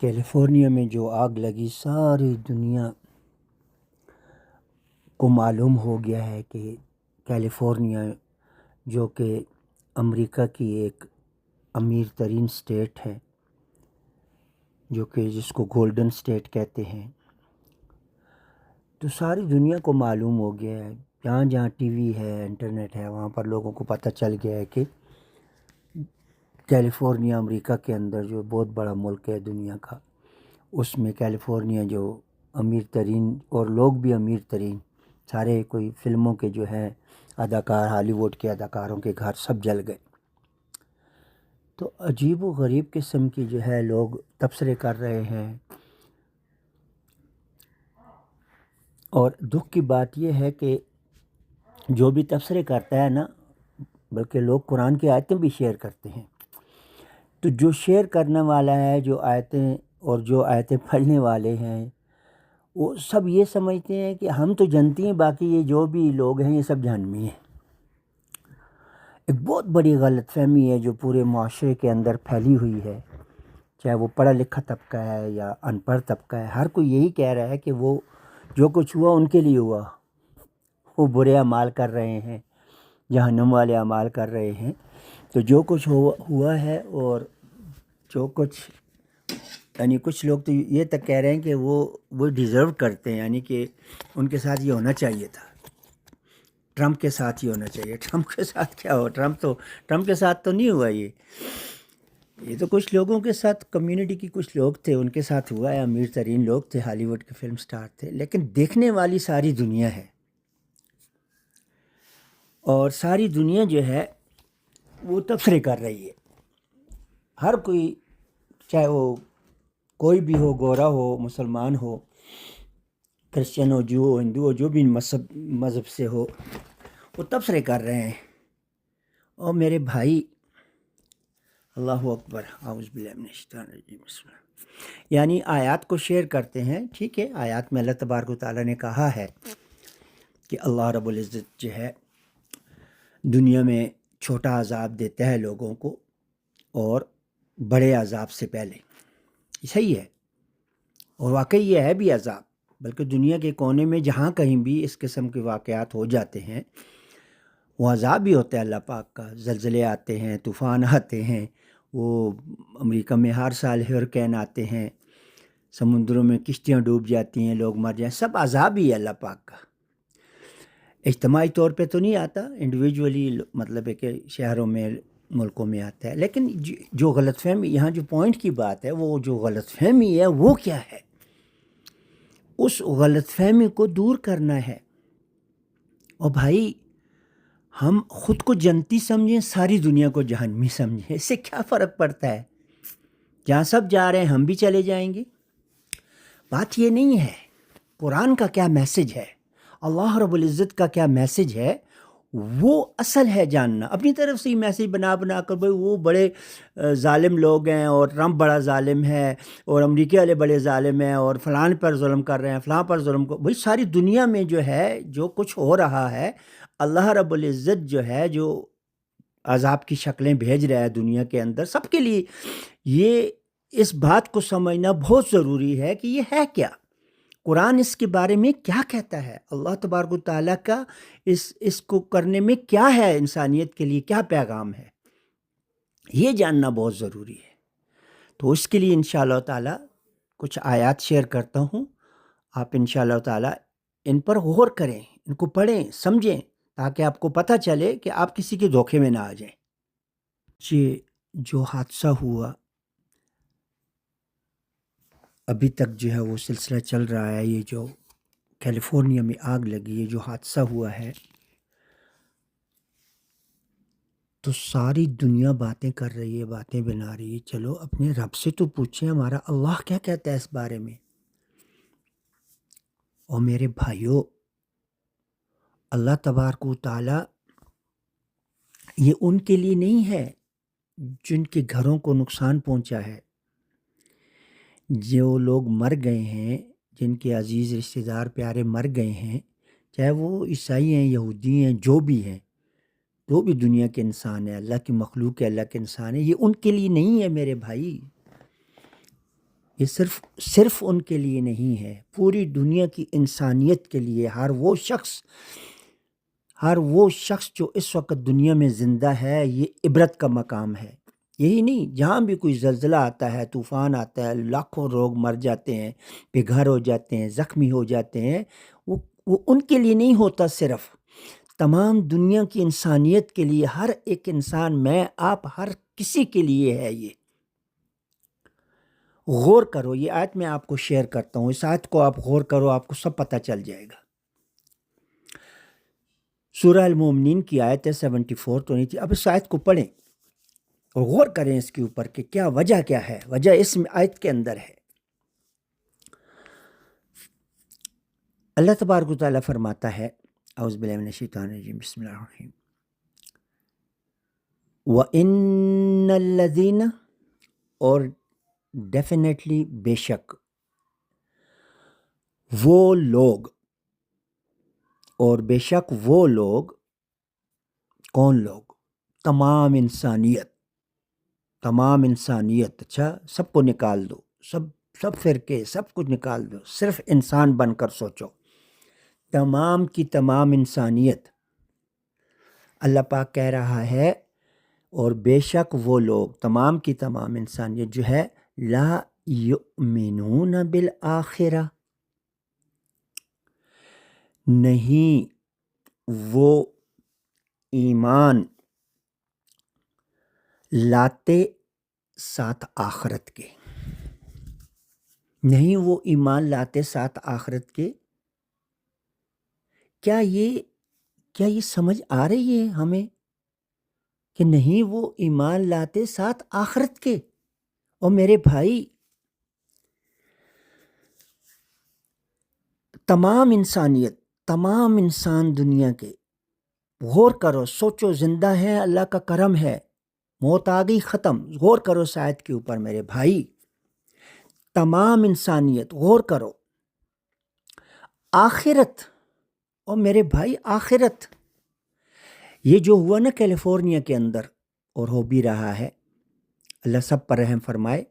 California میں جو آگ لگی ساری دنیا کو معلوم ہو گیا ہے کہ کیلیفورنیا جو کہ امریکہ کی ایک امیر ترین سٹیٹ ہے، جو کہ جس کو گولڈن سٹیٹ کہتے ہیں، تو ساری دنیا کو معلوم ہو گیا ہے، جہاں جہاں ٹی وی ہے، انٹرنیٹ ہے، وہاں پر لوگوں کو پتہ چل گیا ہے کہ کیلیفورنیا امریکہ کے اندر جو بہت بڑا ملک ہے دنیا کا، اس میں کیلیفورنیا جو امیر ترین اور لوگ بھی امیر ترین، سارے کوئی فلموں کے جو ہیں اداکار، ہالی ووڈ کے اداکاروں کے گھر سب جل گئے۔ تو عجیب و غریب قسم کی جو ہے لوگ تبصرے کر رہے ہیں، اور دکھ کی بات یہ ہے کہ جو بھی تبصرے کرتا ہے نا، بلکہ لوگ قرآن کی آیتیں بھی شیئر کرتے ہیں، تو جو شیئر کرنے والا ہے، جو آیتیں اور جو آیتیں پڑھنے والے ہیں، وہ سب یہ سمجھتے ہیں کہ ہم تو جنتی ہیں، باقی یہ جو بھی لوگ ہیں یہ سب جہنمی ہیں۔ ایک بہت بڑی غلط فہمی ہے جو پورے معاشرے کے اندر پھیلی ہوئی ہے، چاہے وہ پڑھا لکھا طبقہ ہے یا ان پڑھ طبقہ ہے، ہر کوئی یہی کہہ رہا ہے کہ وہ جو کچھ ہوا ان کے لیے ہوا، وہ برے اعمال کر رہے ہیں، جہنم والے اعمال کر رہے ہیں، تو جو کچھ ہوا ہے، اور جو کچھ یعنی کچھ لوگ تو یہ تک کہہ رہے ہیں کہ وہ ڈیزرو کرتے ہیں، یعنی کہ ان کے ساتھ یہ ہونا چاہیے تھا، ٹرمپ کے ساتھ ہی ہونا چاہیے۔ ٹرمپ کے ساتھ کیا ہو، ٹرمپ کے ساتھ تو نہیں ہوا، یہ تو کچھ لوگوں کے ساتھ، کمیونٹی کی کچھ لوگ تھے ان کے ساتھ ہوا ہے، امیر ترین لوگ تھے، ہالی ووڈ کے فلم سٹار تھے، لیکن دیکھنے والی ساری دنیا ہے، اور ساری دنیا جو ہے وہ تبصرے کر رہی ہے۔ ہر کوئی، چاہے وہ کوئی بھی ہو، گورا ہو، مسلمان ہو، کرسچن ہو، جو ہندو ہو، جو بھی مذہب سے ہو، وہ تبصرے کر رہے ہیں۔ اور میرے بھائی، اللہ اکبر، اعوذ باللہ من الشیطان الرجیم، بسم اللہ، یعنی آیات کو شیئر کرتے ہیں، ٹھیک ہے، آیات میں اللہ تبارک و تعالیٰ نے کہا ہے کہ اللہ رب العزت جو ہے دنیا میں چھوٹا عذاب دیتا ہے لوگوں کو، اور بڑے عذاب سے پہلے، صحیح ہے، اور واقعی یہ ہے بھی عذاب، بلکہ دنیا کے کونے میں جہاں کہیں بھی اس قسم کے واقعات ہو جاتے ہیں وہ عذاب بھی ہوتا ہے اللہ پاک کا، زلزلے آتے ہیں، طوفان آتے ہیں، وہ امریکہ میں ہر سال ہریکین آتے ہیں، سمندروں میں کشتیاں ڈوب جاتی ہیں، لوگ مر جائیں، سب عذاب ہی ہے اللہ پاک کا۔ اجتماعی طور پہ تو نہیں آتا، انڈیویجولی مطلب ہے کہ شہروں میں، ملکوں میں آتا ہے، لیکن جو غلط فہمی، یہاں جو پوائنٹ کی بات ہے، وہ جو غلط فہمی ہے وہ کیا ہے، اس غلط فہمی کو دور کرنا ہے۔ اور بھائی، ہم خود کو جنتی سمجھیں، ساری دنیا کو جہنمی سمجھیں، اس سے کیا فرق پڑتا ہے؟ جہاں سب جا رہے ہیں ہم بھی چلے جائیں گے۔ بات یہ نہیں ہے، قرآن کا کیا میسج ہے، اللہ رب العزت کا کیا میسج ہے، وہ اصل ہے جاننا۔ اپنی طرف سے ہی میسج بنا کر بھائی وہ بڑے ظالم لوگ ہیں، اور ٹرمپ بڑا ظالم ہے، اور امریکہ والے بڑے ظالم ہیں، اور فلان پر ظلم کر رہے ہیں، فلاں پر ظلم بھائی ساری دنیا میں جو ہے جو کچھ ہو رہا ہے، اللہ رب العزت جو ہے جو عذاب کی شکلیں بھیج رہا ہے دنیا کے اندر سب کے لیے، یہ اس بات کو سمجھنا بہت ضروری ہے کہ یہ ہے کیا، قرآن اس کے بارے میں کیا کہتا ہے، اللہ تبارک و تعالیٰ کا اس کو کرنے میں کیا ہے، انسانیت کے لیے کیا پیغام ہے، یہ جاننا بہت ضروری ہے۔ تو اس کے لیے انشاءاللہ تعالیٰ کچھ آیات شیئر کرتا ہوں، آپ انشاءاللہ تعالیٰ ان پر غور کریں، ان کو پڑھیں، سمجھیں، تاکہ آپ کو پتہ چلے کہ آپ کسی کے دھوکے میں نہ آ جائیں۔ یہ جو حادثہ ہوا، ابھی تک جو ہے وہ سلسلہ چل رہا ہے، یہ جو کیلیفورنیا میں آگ لگی ہے، جو حادثہ ہوا ہے، تو ساری دنیا باتیں کر رہی ہے، باتیں بنا رہی ہے۔ چلو اپنے رب سے تو پوچھیں، ہمارا اللہ کیا کہتا ہے اس بارے میں۔ اور میرے بھائیوں، اللہ تبارک و تعالیٰ یہ ان کے لیے نہیں ہے جن کے گھروں کو نقصان پہنچا ہے، جو لوگ مر گئے ہیں، جن کے عزیز رشتہ دار پیارے مر گئے ہیں، چاہے وہ عیسائی ہیں، یہودی ہیں، جو بھی ہیں، جو بھی دنیا کے انسان ہیں، اللہ کی مخلوق ہے، اللہ کے انسان ہے، یہ ان کے لیے نہیں ہے میرے بھائی، یہ صرف ان کے لیے نہیں ہے، پوری دنیا کی انسانیت کے لیے، ہر وہ شخص جو اس وقت دنیا میں زندہ ہے، یہ عبرت کا مقام ہے۔ یہی نہیں، جہاں بھی کوئی زلزلہ آتا ہے، طوفان آتا ہے، لاکھوں لوگ مر جاتے ہیں، بے گھر ہو جاتے ہیں، زخمی ہو جاتے ہیں، وہ ان کے لیے نہیں ہوتا، صرف تمام دنیا کی انسانیت کے لیے، ہر ایک انسان، میں، آپ، ہر کسی کے لیے ہے یہ۔ غور کرو، یہ آیت میں آپ کو شیئر کرتا ہوں، اس آیت کو آپ غور کرو، آپ کو سب پتہ چل جائے گا۔ سورہ المومنین کی آیت ہے 74-23۔ اب اس آیت کو پڑھیں اور غور کریں اس کے اوپر کہ وجہ کیا ہے، وجہ اس آیت کے اندر ہے۔ اللہ تبارک و تعالیٰ فرماتا ہے، اعوذ باللہ من الشیطان الرجیم، بسم اللہ الرحمن الرحیم، وَإِنَّ الَّذِينَ، اور ڈیفینیٹلی، بے شک، وہ لوگ، اور بے شک وہ لوگ، کون لوگ؟ تمام انسانیت، اچھا سب کو نکال دو، سب فرقے، سب کچھ نکال دو، صرف انسان بن کر سوچو، تمام کی تمام انسانیت۔ اللہ پاک کہہ رہا ہے، اور بے شک وہ لوگ، تمام کی تمام انسانیت جو ہے، لا یؤمنون بالآخرہ، نہیں وہ ایمان لاتے ساتھ آخرت کے، نہیں وہ ایمان لاتے ساتھ آخرت کے۔ کیا یہ سمجھ آ رہی ہے ہمیں کہ نہیں وہ ایمان لاتے ساتھ آخرت کے؟ اور میرے بھائی، تمام انسانیت، تمام انسان دنیا کے، غور کرو، سوچو، زندہ ہے، اللہ کا کرم ہے، موت آ گئی، ختم۔ غور کرو اس آیت کے اوپر میرے بھائی، تمام انسانیت، غور کرو، آخرت، اور میرے بھائی آخرت، یہ جو ہوا نا کیلیفورنیا کے اندر، اور ہو بھی رہا ہے، اللہ سب پر رحم فرمائے،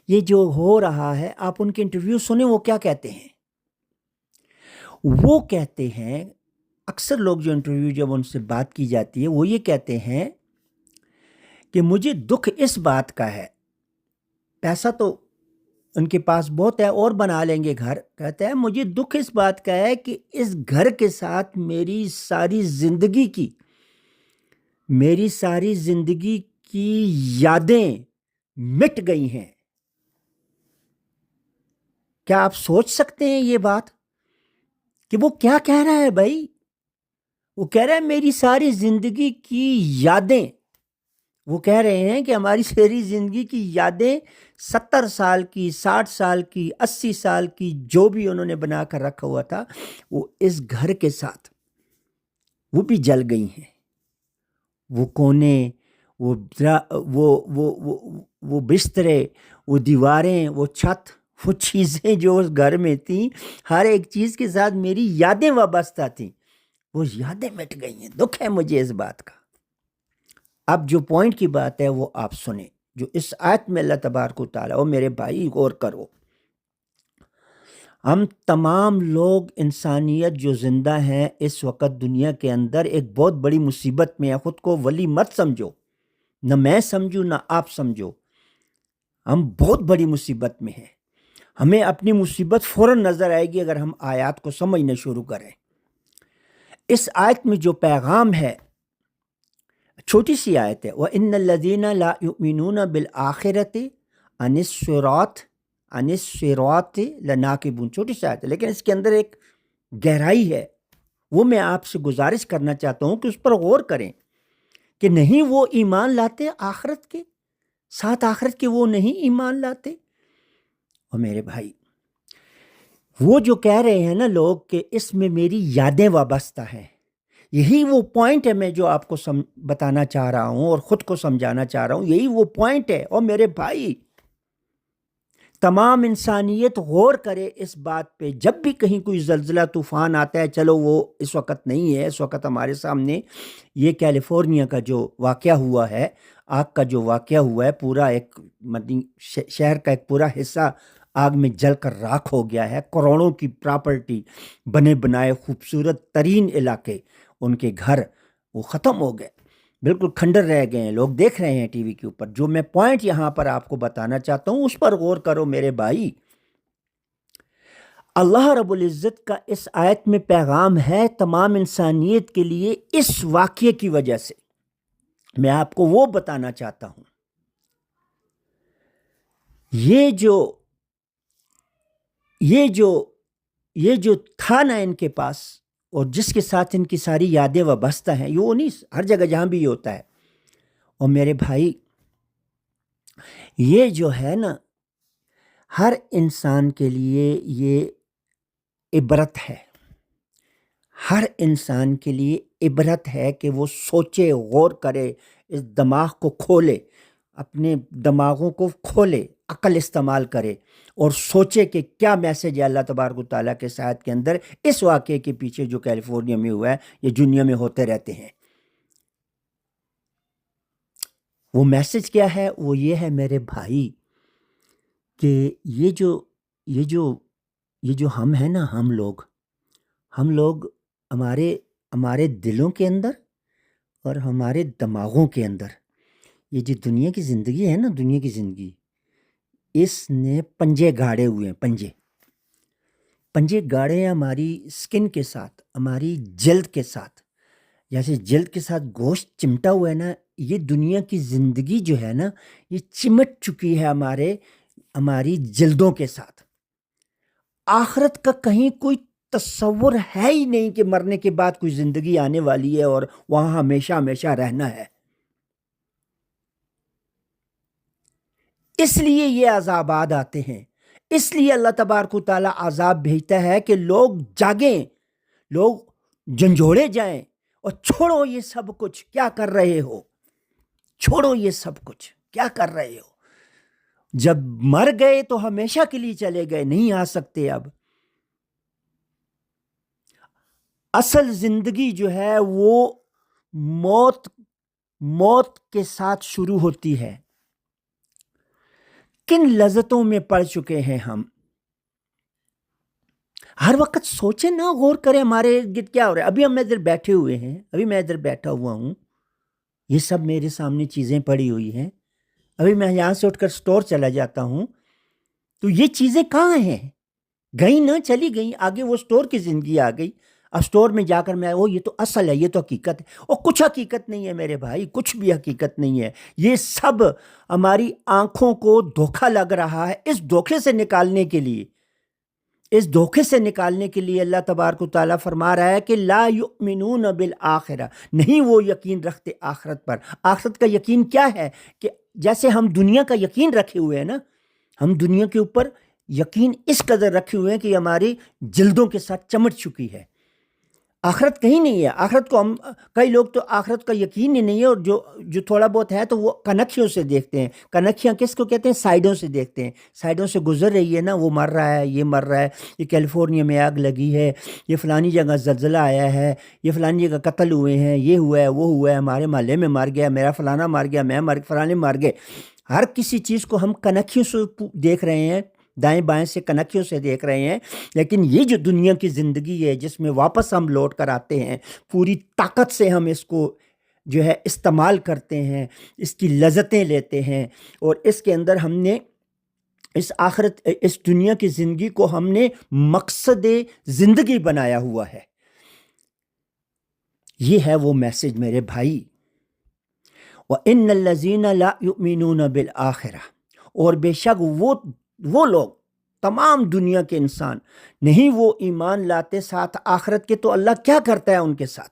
یہ جو ہو رہا ہے، آپ ان کے انٹرویو سنیں، وہ کیا کہتے ہیں؟ وہ کہتے ہیں، اکثر لوگ جو انٹرویو جب ان سے بات کی جاتی ہے، وہ یہ کہتے ہیں کہ مجھے دکھ اس بات کا ہے، پیسہ تو ان کے پاس بہت ہے، اور بنا لیں گے گھر، کہتا ہے مجھے دکھ اس بات کا ہے کہ اس گھر کے ساتھ میری ساری زندگی کی یادیں مٹ گئی ہیں۔ کیا آپ سوچ سکتے ہیں یہ بات کہ وہ کیا کہہ رہا ہے بھائی؟ وہ کہہ رہا ہے میری ساری زندگی کی یادیں، وہ کہہ رہے ہیں کہ ہماری ساری زندگی کی یادیں 70 سال کی، 60 سال کی، 80 سال کی، جو بھی انہوں نے بنا کر رکھا ہوا تھا، وہ اس گھر کے ساتھ وہ بھی جل گئی ہیں۔ وہ کونے، وہ بسترے، وہ دیواریں، وہ چھت، وہ چیزیں جو اس گھر میں تھیں، ہر ایک چیز کے ساتھ میری یادیں وابستہ تھیں، وہ یادیں مٹ گئی ہیں۔ دکھ ہے مجھے اس بات کا۔ اب جو پوائنٹ کی بات ہے وہ آپ سنیں، جو اس آیت میں اللہ تبارک و تعالیٰ، اور میرے بھائی غور کرو، ہم تمام لوگ، انسانیت جو زندہ ہیں اس وقت دنیا کے اندر، ایک بہت بڑی مصیبت میں ہے۔ خود کو ولی مت سمجھو، نہ میں سمجھوں نہ آپ سمجھو، ہم بہت بڑی مصیبت میں ہیں۔ ہمیں اپنی مصیبت فوراً نظر آئے گی اگر ہم آیات کو سمجھنا شروع کریں۔ اس آیت میں جو پیغام ہے، چھوٹی سی آیت ہے، وَإِنَّ الَّذِينَ لَا يُؤْمِنُونَ بِالْآخِرَةِ عَنِ الصِّرَاطِ لَنَاكِبُونَ، چھوٹی سی آیت ہے، لیکن اس کے اندر ایک گہرائی ہے، وہ میں آپ سے گزارش کرنا چاہتا ہوں کہ اس پر غور کریں کہ نہیں وہ ایمان لاتے آخرت کے ساتھ، آخرت کے وہ نہیں ایمان لاتے۔ اور میرے بھائی، وہ جو کہہ رہے ہیں نا لوگ کہ اس میں میری یادیں وابستہ ہیں، یہی وہ پوائنٹ ہے میں جو آپ کو بتانا چاہ رہا ہوں اور خود کو سمجھانا چاہ رہا ہوں، یہی وہ پوائنٹ ہے۔ اور میرے بھائی، تمام انسانیت غور کرے اس بات پہ، جب بھی کہیں کوئی زلزلہ طوفان آتا ہے، چلو وہ اس وقت نہیں ہے، اس وقت ہمارے سامنے یہ کیلیفورنیا کا جو واقعہ ہوا ہے، آگ کا جو واقعہ ہوا ہے، پورا ایک شہر کا ایک پورا حصہ آگ میں جل کر راکھ ہو گیا ہے۔ کروڑوں کی پراپرٹی، بنے بنائے خوبصورت ترین علاقے، ان کے گھر وہ ختم ہو گئے، بالکل کھنڈر رہ گئے ہیں۔ لوگ دیکھ رہے ہیں ٹی وی کے اوپر۔ جو میں پوائنٹ یہاں پر آپ کو بتانا چاہتا ہوں اس پر غور کرو میرے بھائی۔ اللہ رب العزت کا اس آیت میں پیغام ہے تمام انسانیت کے لیے۔ اس واقعے کی وجہ سے میں آپ کو وہ بتانا چاہتا ہوں، یہ جو تھا نا ان کے پاس، اور جس کے ساتھ ان کی ساری یادیں وابستہ ہیں، یہ وہ نہیں، ہر جگہ جہاں بھی یہ ہوتا ہے۔ اور میرے بھائی یہ جو ہے نا، ہر انسان کے لیے یہ عبرت ہے، ہر انسان کے لیے عبرت ہے کہ وہ سوچے، غور کرے، اس دماغ کو کھولے، اپنے دماغوں کو کھولے، عقل استعمال کرے اور سوچے کہ کیا میسج ہے اللہ تبارک و تعالیٰ کے ساتھ کے اندر اس واقعے کے پیچھے جو کیلیفورنیا میں ہوا ہے، یہ دنیا میں ہوتے رہتے ہیں۔ وہ میسج کیا ہے؟ وہ یہ ہے میرے بھائی کہ یہ جو ہم ہیں نا، ہم لوگ ہمارے دلوں کے اندر اور ہمارے دماغوں کے اندر یہ جو دنیا کی زندگی ہے نا، دنیا کی زندگی، اس نے پنجے گاڑے ہوئے ہیں، پنجے گاڑے ہیں ہماری سکن کے ساتھ، ہماری جلد کے ساتھ۔ جیسے جلد کے ساتھ گوشت چمٹا ہوا ہے نا، یہ دنیا کی زندگی جو ہے نا، یہ چمٹ چکی ہے ہماری جلدوں کے ساتھ۔ آخرت کا کہیں کوئی تصور ہے ہی نہیں کہ مرنے کے بعد کوئی زندگی آنے والی ہے اور وہاں ہمیشہ ہمیشہ رہنا ہے۔ اس لیے یہ عذابات آتے ہیں، اس لیے اللہ تبارک و تعالیٰ عذاب بھیجتا ہے کہ لوگ جاگیں، لوگ جھنجھوڑے جائیں اور چھوڑو یہ سب کچھ، کیا کر رہے ہو؟ چھوڑو یہ سب کچھ، کیا کر رہے ہو؟ جب مر گئے تو ہمیشہ کے لیے چلے گئے، نہیں آ سکتے اب۔ اصل زندگی جو ہے وہ موت کے ساتھ شروع ہوتی ہے۔ کن لذتوں میں پڑ چکے ہیں ہم؟ ہر وقت سوچیں نا، غور کریں ہمارے ارد کیا ہو رہا ہے۔ ابھی ہم ادھر بیٹھے ہوئے ہیں، ابھی میں ادھر بیٹھا ہوا ہوں، یہ سب میرے سامنے چیزیں پڑی ہوئی ہیں۔ ابھی میں یہاں سے اٹھ کر سٹور چلا جاتا ہوں تو یہ چیزیں کہاں ہیں؟ گئی نہ، چلی گئی، آگے وہ سٹور کی زندگی آ گئی۔ اب سٹور میں جا کر میں یہ تو اصل ہے، یہ تو حقیقت ہے۔ اور کچھ حقیقت نہیں ہے میرے بھائی، کچھ بھی حقیقت نہیں ہے۔ یہ سب ہماری آنکھوں کو دھوکہ لگ رہا ہے۔ اس دھوکے سے نکالنے کے لیے اللہ تبارک و تعالیٰ فرما رہا ہے کہ لا یؤمنون بالآخرہ، نہیں وہ یقین رکھتے آخرت پر۔ آخرت کا یقین کیا ہے؟ کہ جیسے ہم دنیا کا یقین رکھے ہوئے ہیں نا، ہم دنیا کے اوپر یقین اس قدر رکھے ہوئے ہیں کہ ہماری جلدوں کے ساتھ چمٹ چکی ہے۔ آخرت کہیں نہیں ہے۔ آخرت کو ہم، کئی لوگ تو آخرت کا یقین ہی نہیں ہے، اور جو تھوڑا بہت ہے تو وہ کنکھیوں سے دیکھتے ہیں۔ کنکھیاں کس کو کہتے ہیں؟ سائڈوں سے دیکھتے ہیں، سائڈوں سے گزر رہی ہے نا، وہ مر رہا ہے، یہ مر رہا ہے، یہ کیلیفورنیا میں آگ لگی ہے، یہ فلانی جگہ زلزلہ آیا ہے، یہ فلانی جگہ قتل ہوئے ہیں، یہ ہوا ہے، وہ ہوا ہے، ہمارے محلے میں مر گیا، میرا فلانا مر گیا، فلانے مر گئے۔ ہر کسی چیز کو ہم کنکھیوں سے دیکھ رہے ہیں، دائیں بائیں سے کنکھیوں سے دیکھ رہے ہیں۔ لیکن یہ جو دنیا کی زندگی ہے جس میں واپس ہم لوٹ کر آتے ہیں، پوری طاقت سے ہم اس کو جو ہے استعمال کرتے ہیں، اس کی لذتیں لیتے ہیں، اور اس کے اندر ہم نے اس دنیا کی زندگی کو ہم نے مقصد زندگی بنایا ہوا ہے۔ یہ ہے وہ میسج میرے بھائی۔ وَإِنَّ الَّذِينَ لَا يُؤْمِنُونَ بِالْآخِرَةِ، اور بے شک وہ لوگ، تمام دنیا کے انسان، نہیں وہ ایمان لاتے ساتھ آخرت کے، تو اللہ کیا کرتا ہے ان کے ساتھ؟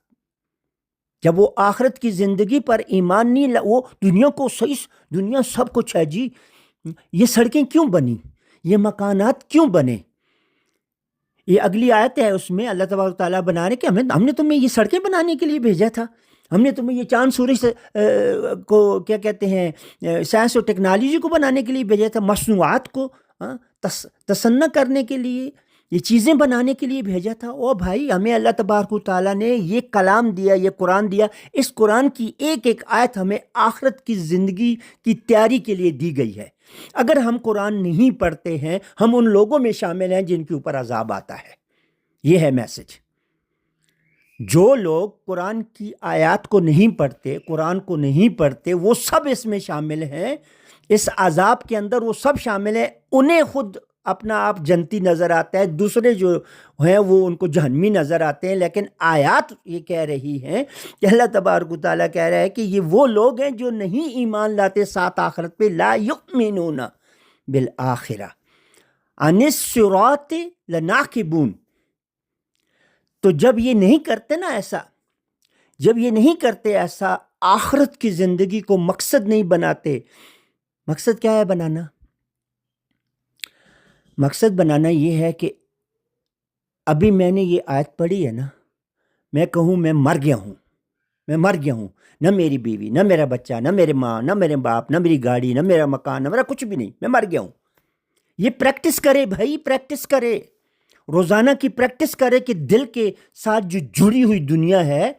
جب وہ آخرت کی زندگی پر ایمان نہیں وہ دنیا کو صحیح، دنیا سب کچھ ہے جی، یہ سڑکیں کیوں بنی، یہ مکانات کیوں بنے؟ یہ اگلی آیت ہے، اس میں اللہ تبارک و تعالیٰ بنا رہے کہ ہم نے تمہیں یہ سڑکیں بنانے کے لیے بھیجا تھا، ہم نے تمہیں یہ چاند سورج کو کیا کہتے ہیں، سائنس اور ٹیکنالوجی کو بنانے کے لیے بھیجا تھا، مصنوعات کو تصنع کرنے کے لیے، یہ چیزیں بنانے کے لیے بھیجا تھا۔ او بھائی، ہمیں اللہ تبارک و تعالیٰ نے یہ کلام دیا، یہ قرآن دیا، اس قرآن کی ایک ایک آیت ہمیں آخرت کی زندگی کی تیاری کے لیے دی گئی ہے۔ اگر ہم قرآن نہیں پڑھتے ہیں، ہم ان لوگوں میں شامل ہیں جن کے اوپر عذاب آتا ہے۔ یہ ہے میسج۔ جو لوگ قرآن کی آیات کو نہیں پڑھتے، قرآن کو نہیں پڑھتے، وہ سب اس میں شامل ہیں، اس عذاب کے اندر وہ سب شامل ہیں۔ انہیں خود اپنا آپ جنتی نظر آتا ہے، دوسرے جو ہیں وہ ان کو جہنمی نظر آتے ہیں، لیکن آیات یہ کہہ رہی ہیں کہ اللہ تبارک و تعالیٰ کہہ رہا ہے کہ یہ وہ لوگ ہیں جو نہیں ایمان لاتے ساتھ آخرت پہ، لا یؤمنون بالآخرہ عن الصراط لناکبون۔ تو جب یہ نہیں کرتے نا ایسا، جب یہ نہیں کرتے ایسا، آخرت کی زندگی کو مقصد نہیں بناتے۔ مقصد کیا ہے بنانا؟ مقصد بنانا یہ ہے کہ ابھی میں نے یہ آیت پڑھی ہے نا، میں کہوں میں مر گیا ہوں، میں مر گیا ہوں، نہ میری بیوی، نہ میرا بچہ، نہ میرے ماں، نہ میرے باپ، نہ میری گاڑی، نہ میرا مکان، نہ میرا کچھ بھی نہیں، میں مر گیا ہوں۔ یہ پریکٹس کرے بھائی، پریکٹس کرے، روزانہ کی پریکٹس کرے کہ دل کے ساتھ جو جڑی ہوئی دنیا ہے،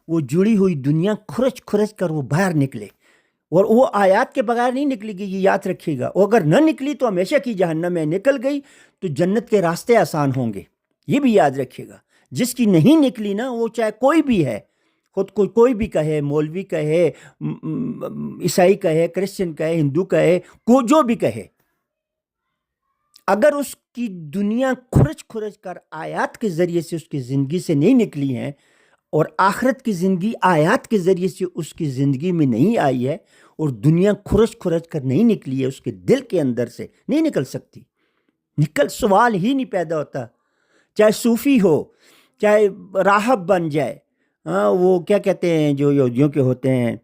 وہ جڑی ہوئی دنیا کھرچ کھرچ کر وہ باہر نکلے، اور وہ آیات کے بغیر نہیں نکلے گی، یہ یاد رکھے گا۔ اور اگر نہ نکلی تو ہمیشہ کی جہنم میں، نکل گئی تو جنت کے راستے آسان ہوں گے، یہ بھی یاد رکھے گا۔ جس کی نہیں نکلی نا، وہ چاہے کوئی بھی ہے، خود کو کوئی بھی کہے، مولوی کہے، عیسائی کہے، کرسچن کہے، ہندو کہے، جو بھی کہے، اگر اس کی دنیا کھرچ کھرچ کر آیات کے ذریعے سے اس کی زندگی سے نہیں نکلی ہیں، اور آخرت کی زندگی آیات کے ذریعے سے اس کی زندگی میں نہیں آئی ہے، اور دنیا کھرچ کھرچ کر نہیں نکلی ہے، اس کے دل کے اندر سے نہیں نکل سکتی، سوال ہی نہیں پیدا ہوتا۔ چاہے صوفی ہو، چاہے راہب بن جائے، وہ کیا کہتے ہیں جو یہودیوں کے ہوتے ہیں،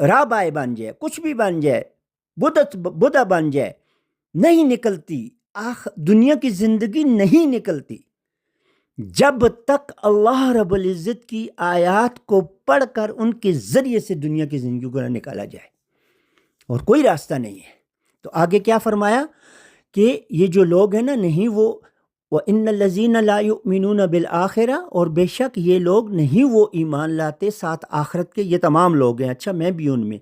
رابائے بن جائے، کچھ بھی بن جائے، بدھا بن جائے، نہیں نکلتی، دنیا کی زندگی نہیں نکلتی جب تک اللہ رب العزت کی آیات کو پڑھ کر ان کے ذریعے سے دنیا کی زندگی کو نہ نکالا جائے، اور کوئی راستہ نہیں ہے۔ تو آگے کیا فرمایا کہ یہ جو لوگ ہیں نا، نہیں وہ وَإِنَّ الَّذِينَ لَا يُؤْمِنُونَ بِالْآخِرَةِ، اور بے شک یہ لوگ نہیں وہ ایمان لاتے ساتھ آخرت کے، یہ تمام لوگ ہیں، اچھا میں بھی ان میں۔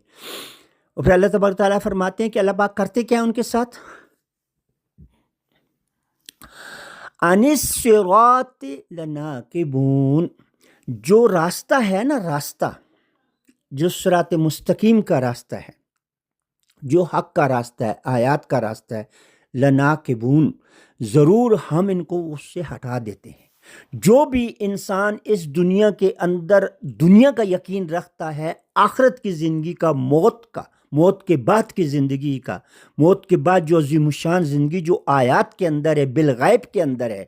اور پھر اللہ تبارک تعالیٰ فرماتے ہیں کہ اللہ پاک کرتے کیا ان کے ساتھ؟ عَنِ الصِّرَاطِ لَنَاكِبُونَ، جو راستہ ہے نا، راستہ جو صراط مستقیم کا راستہ ہے، جو حق کا راستہ ہے، آیات کا راستہ ہے، لَنَاكِبُونَ، ضرور ہم ان کو اس سے ہٹا دیتے ہیں۔ جو بھی انسان اس دنیا کے اندر دنیا کا یقین رکھتا ہے، آخرت کی زندگی کا، موت کے بعد کی زندگی کا، موت کے بعد جو عظیم الشان زندگی جو آیات کے اندر ہے، بالغیب کے اندر ہے،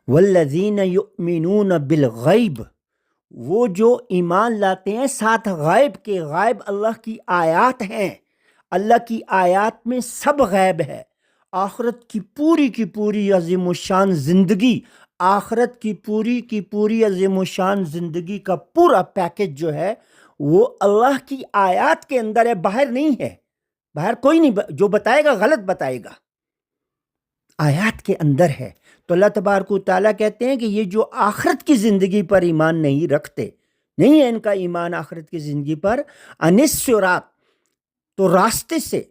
والذین یؤمنون بالغیب، وہ جو ایمان لاتے ہیں ساتھ غیب کے، غیب اللہ کی آیات ہیں، اللہ کی آیات میں سب غیب ہے، آخرت کی پوری عظیم الشان زندگی، آخرت کی پوری عظیم الشان زندگی کا پورا پیکج جو ہے وہ اللہ کی آیات کے اندر ہے، باہر نہیں ہے، باہر کوئی نہیں، جو بتائے گا غلط بتائے گا، آیات کے اندر ہے۔ تو اللہ تبارک و تعالیٰ کہتے ہیں کہ یہ جو آخرت کی زندگی پر ایمان نہیں رکھتے، نہیں ہے ان کا ایمان آخرت کی زندگی پر، عن الصراط، تو راستے سے،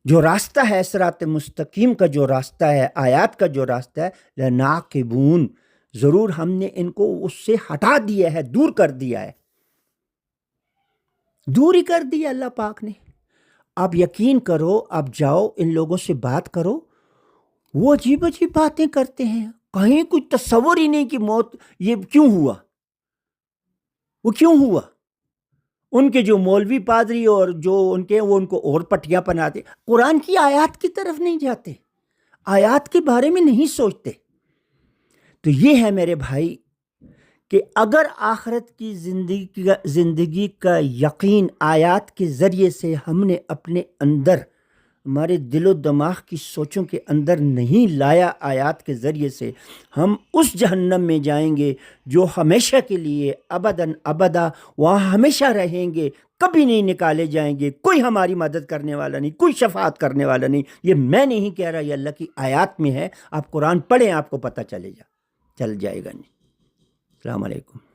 جو راستہ ہے صراط مستقیم کا جو راستہ ہے، آیات کا جو راستہ ہے، لناکبون، ضرور ہم نے ان کو اس سے ہٹا دیا ہے، دور کر دیا ہے، دور ہی کر دیا اللہ پاک نے۔ آپ یقین کرو، آپ جاؤ ان لوگوں سے بات کرو، وہ عجیب عجیب باتیں کرتے ہیں، کہیں کوئی تصور ہی نہیں کہ موت یہ کیوں ہوا، وہ کیوں ہوا۔ ان کے جو مولوی پادری اور جو ان کے، وہ ان کو اور پٹیاں پہناتے، قرآن کی آیات کی طرف نہیں جاتے، آیات کے بارے میں نہیں سوچتے۔ تو یہ ہے میرے بھائی کہ اگر آخرت کی زندگی کا یقین آیات کے ذریعے سے ہم نے اپنے اندر ہمارے دل و دماغ کی سوچوں کے اندر نہیں لایا آیات کے ذریعے سے، ہم اس جہنم میں جائیں گے جو ہمیشہ کے لیے ابداً ابدا وہاں ہمیشہ رہیں گے، کبھی نہیں نکالے جائیں گے، کوئی ہماری مدد کرنے والا نہیں، کوئی شفاعت کرنے والا نہیں۔ یہ میں نہیں کہہ رہا، یہ اللہ کی آیات میں ہے، آپ قرآن پڑھیں، آپ کو پتہ چل جائے گا نہیں۔ السلام علیکم۔